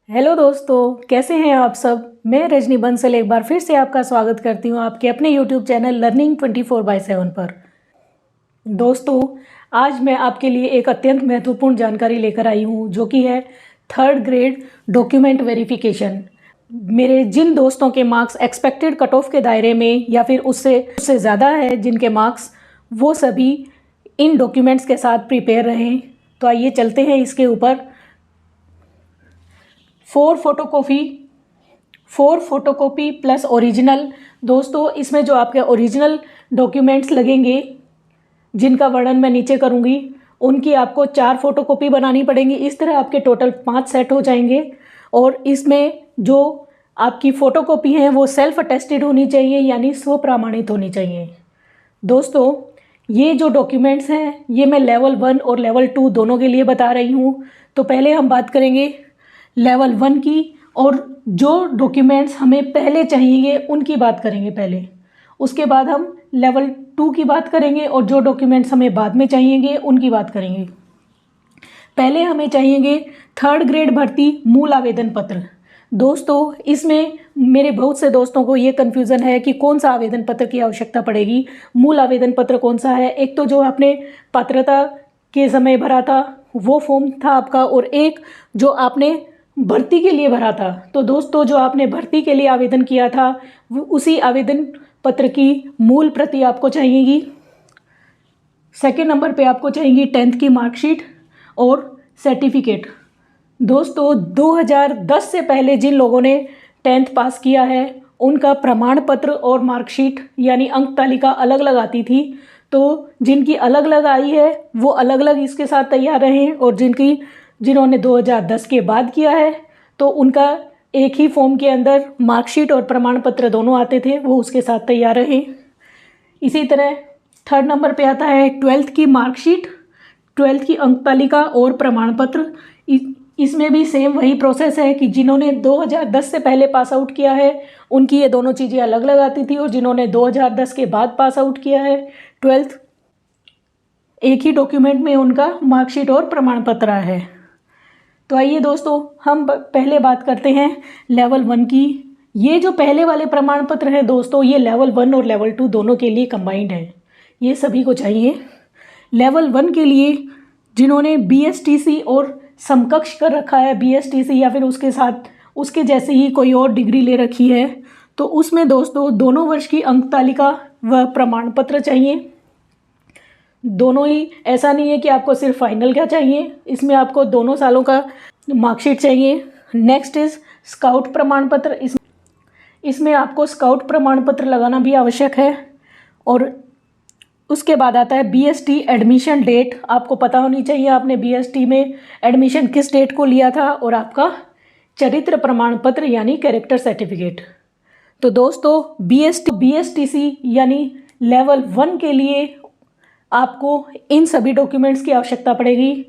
Hello दोस्तों, कैसे हैं आप सब। मैं रजनी बंसल एक बार फिर से आपका स्वागत करती हूं आपके अपने यूट्यूब चैनल लर्निंग 24/7 पर। दोस्तों, आज मैं आपके लिए एक अत्यंत महत्वपूर्ण जानकारी लेकर आई हूं, जो कि है थर्ड ग्रेड डॉक्यूमेंट वेरिफिकेशन। मेरे जिन दोस्तों के मार्क्स एक्सपेक्टेड कट ऑफ के दायरे में या फिर उससे ज़्यादा है जिनके मार्क्स, वो सभी इन डॉक्यूमेंट्स के साथ प्रिपेयर रहें। तो आइए चलते हैं इसके ऊपर। Four photocopy plus original. दोस्तों, इसमें जो आपके ओरिजिनल डॉक्यूमेंट्स लगेंगे, जिनका वर्णन मैं नीचे करूंगी, उनकी आपको 4 फोटोकॉपी बनानी पड़ेंगी। इस तरह आपके टोटल 5 सेट हो जाएंगे। और इसमें जो आपकी फोटोकॉपी हैं वो सेल्फ अटेस्टेड होनी चाहिए, यानी स्व प्रमाणित होनी चाहिए। दोस्तों, ये जो डॉक्यूमेंट्स हैं ये मैं लेवल 1 और लेवल 2 दोनों के लिए बता रही हूँ। तो पहले हम बात करेंगे लेवल 1 की, और जो डॉक्यूमेंट्स हमें पहले चाहिए उनकी बात करेंगे पहले। उसके बाद हम लेवल 2 की बात करेंगे, और जो डॉक्यूमेंट्स हमें बाद में चाहिएंगे उनकी बात करेंगे। पहले हमें चाहिएंगे थर्ड ग्रेड भर्ती मूल आवेदन पत्र। दोस्तों, इसमें मेरे बहुत से दोस्तों को ये कन्फ्यूज़न है कि कौन सा आवेदन पत्र की आवश्यकता पड़ेगी। मूल आवेदन पत्र कौन सा है? एक तो जो आपने पात्रता के समय भरा था वो फॉर्म था आपका, और एक जो आपने भर्ती के लिए भरा था। तो दोस्तों, जो आपने भर्ती के लिए आवेदन किया था उसी आवेदन पत्र की मूल प्रति आपको चाहिएगी। सेकेंड नंबर पे आपको चाहिए 10th की मार्कशीट और सर्टिफिकेट। दोस्तों, 2010 से पहले जिन लोगों ने 10th पास किया है उनका प्रमाण पत्र और मार्कशीट यानी अंक तालिका अलग अलग आती थी। तो जिनकी अलग अलग आई है वो अलग अलग इसके साथ तैयार रहें, और जिन्होंने 2010 के बाद किया है तो उनका एक ही फॉर्म के अंदर मार्कशीट और प्रमाण पत्र दोनों आते थे, वो उसके साथ तैयार रहें। इसी तरह थर्ड नंबर पे आता है 12th की मार्कशीट, 12th की अंक तालिका और प्रमाण पत्र। इसमें भी सेम वही प्रोसेस है कि जिन्होंने 2010 से पहले पास आउट किया है उनकी ये दोनों चीज़ें अलग अलग आती थी, और जिन्होंने 2010 के बाद पास आउट किया है 12th, एक ही डॉक्यूमेंट में उनका मार्कशीट और प्रमाण पत्र है। तो आइए दोस्तों, हम पहले बात करते हैं लेवल 1 की। ये जो पहले वाले प्रमाण पत्र हैं दोस्तों, ये लेवल 1 और लेवल 2 दोनों के लिए कंबाइंड है, ये सभी को चाहिए। लेवल 1 के लिए जिन्होंने BSTC और समकक्ष कर रखा है, BSTC या फिर उसके साथ उसके जैसे ही कोई और डिग्री ले रखी है, तो उसमें दोस्तों दोनों वर्ष की अंक तालिका व प्रमाण पत्र चाहिए। दोनों ही, ऐसा नहीं है कि आपको सिर्फ फाइनल क्या चाहिए, इसमें आपको दोनों सालों का मार्कशीट चाहिए। नेक्स्ट इज स्काउट प्रमाण पत्र। इसमें आपको स्काउट प्रमाण पत्र लगाना भी आवश्यक है। और उसके बाद आता है BST एडमिशन डेट। आपको पता होनी चाहिए आपने BST में एडमिशन किस डेट को लिया था, और आपका चरित्र प्रमाण पत्र यानी कैरेक्टर सर्टिफिकेट। तो दोस्तों, BSTC यानी लेवल 1 के लिए आपको इन सभी डॉक्यूमेंट्स की आवश्यकता पड़ेगी।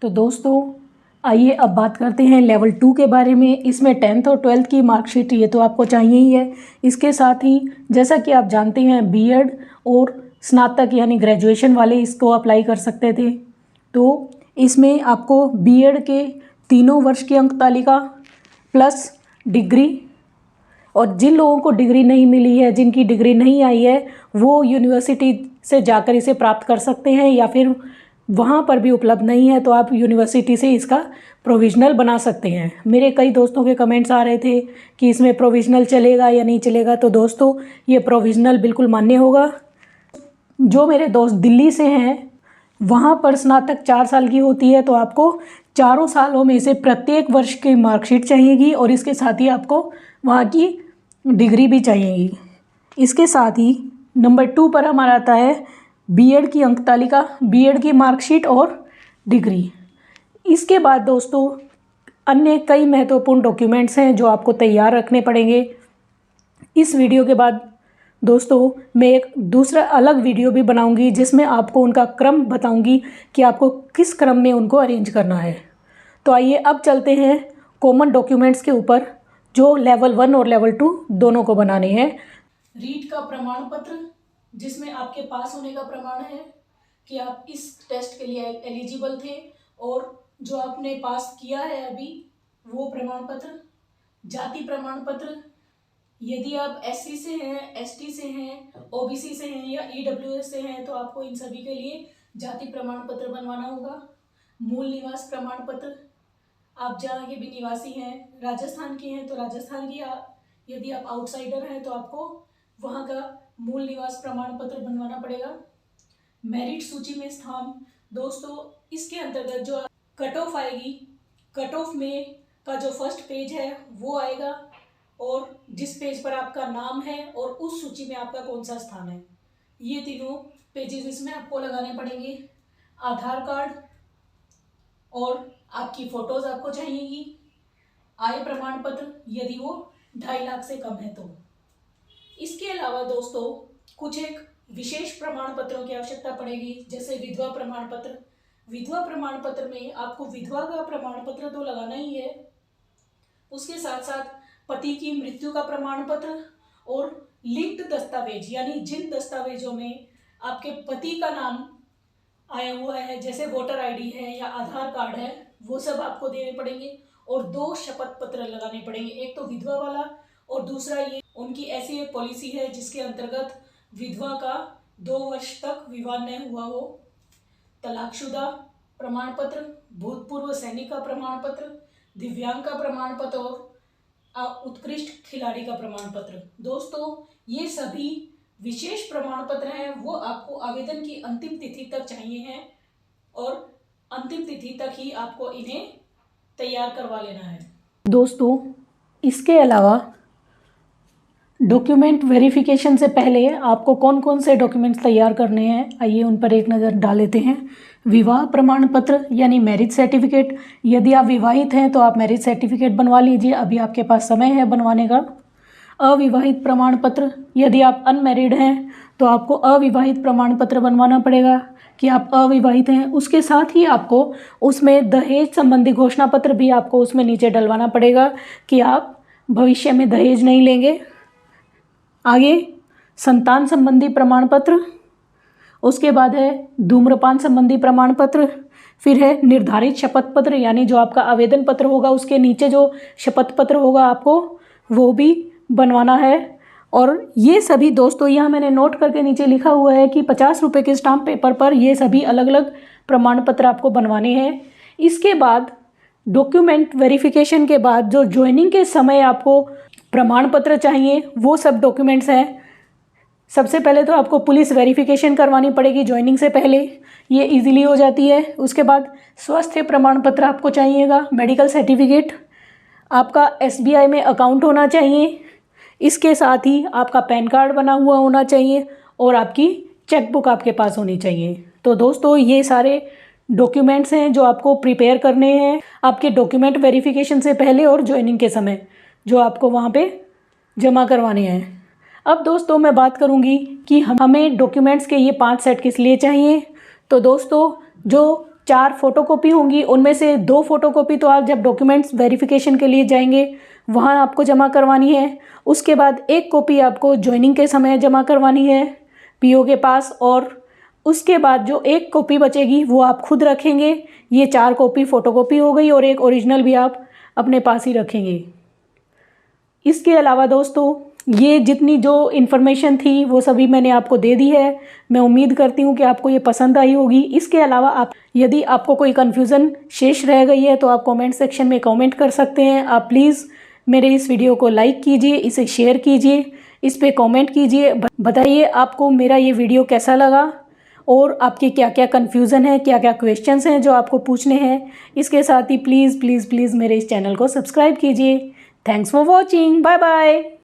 तो दोस्तों, आइए अब बात करते हैं लेवल 2 के बारे में। इसमें 10th और 12th की मार्कशीट ये तो आपको चाहिए ही है। इसके साथ ही जैसा कि आप जानते हैं B.Ed और स्नातक यानी ग्रेजुएशन वाले इसको अप्लाई कर सकते थे। तो इसमें आपको B.Ed के तीनों वर्ष की अंक तालिका प्लस डिग्री, और जिन लोगों को डिग्री नहीं मिली है, जिनकी डिग्री नहीं आई है, वो यूनिवर्सिटी से जाकर इसे प्राप्त कर सकते हैं, या फिर वहाँ पर भी उपलब्ध नहीं है तो आप यूनिवर्सिटी से इसका प्रोविज़नल बना सकते हैं। मेरे कई दोस्तों के कमेंट्स आ रहे थे कि इसमें प्रोविज़नल चलेगा या नहीं चलेगा। तो दोस्तों, ये प्रोविज़नल बिल्कुल मान्य होगा। जो मेरे दोस्त दिल्ली से हैं वहाँ पर स्नातक 4 साल की होती है, तो आपको चारों सालों में से प्रत्येक वर्ष की मार्कशीट चाहिएगी, और इसके साथ ही आपको वहाँ की डिग्री भी चाहिएगी। इसके साथ ही नंबर 2 पर हमारा आता है B.Ed की अंक तालिका, B.Ed की मार्कशीट और डिग्री। इसके बाद दोस्तों अन्य कई महत्वपूर्ण डॉक्यूमेंट्स हैं जो आपको तैयार रखने पड़ेंगे। इस वीडियो के बाद दोस्तों मैं एक दूसरा अलग वीडियो भी बनाऊंगी जिसमें आपको उनका क्रम बताऊंगी कि आपको किस क्रम में उनको अरेंज करना है। तो आइए अब चलते हैं कॉमन डॉक्यूमेंट्स के ऊपर जो लेवल 1 और लेवल 2 दोनों को बनाने हैं। रीट का प्रमाण पत्र, जिसमें आपके पास होने का प्रमाण है कि आप इस टेस्ट के लिए एलिजिबल थे, और जो आपने पास किया है अभी वो प्रमाण पत्र, जाति प्रमाण पत्र, यदि आप SC से हैं, ST से हैं, OBC से हैं या EWS से हैं तो आपको इन सभी के लिए जाति प्रमाण पत्र बनवाना होगा। मूल निवास प्रमाण पत्र, आप जहाँ के भी निवासी हैं, राजस्थान के हैं तो राजस्थान की, यदि आप आउटसाइडर हैं तो आपको वहाँ का मूल निवास प्रमाण पत्र बनवाना पड़ेगा। मेरिट सूची में स्थान, दोस्तों इसके अंतर्गत जो कट ऑफ आएगी, कट ऑफ में का जो फर्स्ट पेज है वो आएगा और जिस पेज पर आपका नाम है और उस सूची में आपका कौन सा स्थान है, ये तीनों पेजेस इसमें आपको लगाने पड़ेंगे। आधार कार्ड और आपकी फ़ोटोज़ आपको चाहिएगी। आय प्रमाण पत्र यदि वो 2.5 लाख से कम है तो। इसके अलावा दोस्तों कुछ एक विशेष प्रमाण पत्रों की आवश्यकता पड़ेगी, जैसे विधवा प्रमाण पत्र। विधवा प्रमाण पत्र में आपको विधवा का प्रमाण पत्र तो लगाना ही है, उसके साथ साथ पति की मृत्यु का प्रमाण पत्र और लिंक्ड दस्तावेज, यानी जिन दस्तावेजों में आपके पति का नाम आया हुआ है, जैसे वोटर ID है या आधार कार्ड है, वो सब आपको देने पड़ेंगे। और 2 शपथ पत्र लगाने पड़ेंगे, एक तो विधवा वाला और दूसरा ये उनकी ऐसी एक पॉलिसी है जिसके अंतर्गत विधवा का 2 वर्ष तक विवाह न हुआ हो। तलाकशुदा प्रमाण पत्र, भूतपूर्व सैनिक का प्रमाण पत्र, दिव्यांग का प्रमाण पत्र और उत्कृष्ट खिलाड़ी का प्रमाण पत्र। दोस्तों ये सभी विशेष प्रमाण पत्र हैं, वो आपको आवेदन की अंतिम तिथि तक चाहिए हैं और अंतिम तिथि तक ही आपको इन्हें तैयार करवा लेना है। दोस्तों इसके अलावा डॉक्यूमेंट वेरिफिकेशन से पहले आपको कौन कौन से डॉक्यूमेंट्स तैयार करने हैं, आइए उन पर एक नज़र डाल लेते हैं। विवाह प्रमाण पत्र यानी मैरिज सर्टिफिकेट, यदि आप विवाहित हैं तो आप मैरिज सर्टिफिकेट बनवा लीजिए, अभी आपके पास समय है बनवाने का। अविवाहित प्रमाण पत्र, यदि आप अनमैरिड हैं तो आपको अविवाहित प्रमाण पत्र बनवाना पड़ेगा कि आप अविवाहित हैं। उसके साथ ही आपको उसमें दहेज संबंधी घोषणा पत्र भी आपको उसमें नीचे डलवाना पड़ेगा कि आप भविष्य में दहेज नहीं लेंगे। आगे संतान संबंधी प्रमाण पत्र, उसके बाद है धूम्रपान संबंधी प्रमाण पत्र, फिर है निर्धारित शपथ पत्र, यानी जो आपका आवेदन पत्र होगा उसके नीचे जो शपथ पत्र होगा आपको वो भी बनवाना है। और ये सभी दोस्तों यहाँ मैंने नोट करके नीचे लिखा हुआ है कि 50 रुपये के स्टाम्प पेपर पर ये सभी अलग अलग प्रमाण पत्र आपको बनवाने हैं। इसके बाद डॉक्यूमेंट वेरिफिकेशन के बाद जो ज्वाइनिंग के समय आपको प्रमाण पत्र चाहिए वो सब डॉक्यूमेंट्स हैं। सबसे पहले तो आपको पुलिस वेरिफिकेशन करवानी पड़ेगी ज्वाइनिंग से पहले, ये इजीली हो जाती है। उसके बाद स्वास्थ्य प्रमाण पत्र आपको चाहिएगा, मेडिकल सर्टिफिकेट, आपका SBI में अकाउंट होना चाहिए, इसके साथ ही आपका पैन कार्ड बना हुआ होना चाहिए और आपकी चेकबुक आपके पास होनी चाहिए। तो दोस्तों ये सारे डॉक्यूमेंट्स हैं जो आपको प्रिपेयर करने हैं आपके डॉक्यूमेंट वेरिफिकेशन से पहले और ज्वाइनिंग के समय, जो आपको वहाँ पे जमा करवाने हैं। अब दोस्तों मैं बात करूँगी कि हमें डॉक्यूमेंट्स के ये 5 सेट किस लिए चाहिए। तो दोस्तों जो 4 फोटोकॉपी होंगी उनमें से 2 फोटोकॉपी तो आप जब डॉक्यूमेंट्स वेरिफिकेशन के लिए जाएंगे वहाँ आपको जमा करवानी है। उसके बाद 1 कॉपी आपको ज्वाइनिंग के समय जमा करवानी है PO के पास, और उसके बाद जो 1 कॉपी बचेगी वो आप खुद रखेंगे। ये 4 कॉपी फोटोकॉपी हो गई और 1 ओरिजिनल भी आप अपने पास ही रखेंगे। इसके अलावा दोस्तों ये जितनी जो इन्फॉर्मेशन थी वो सभी मैंने आपको दे दी है। मैं उम्मीद करती हूँ कि आपको ये पसंद आई होगी। इसके अलावा यदि आपको कोई कन्फ्यूज़न शेष रह गई है तो आप कमेंट सेक्शन में कमेंट कर सकते हैं। आप प्लीज़ मेरे इस वीडियो को लाइक कीजिए, इसे शेयर कीजिए, इस पे कमेंट कीजिए, बताइए आपको मेरा ये वीडियो कैसा लगा और आपके क्या क्या कन्फ्यूज़न है, क्या क्या क्वेश्चंस हैं जो आपको पूछने हैं। इसके साथ ही प्लीज़ प्लीज़ प्लीज़ मेरे इस चैनल को सब्सक्राइब कीजिए। Thanks for watching, bye bye.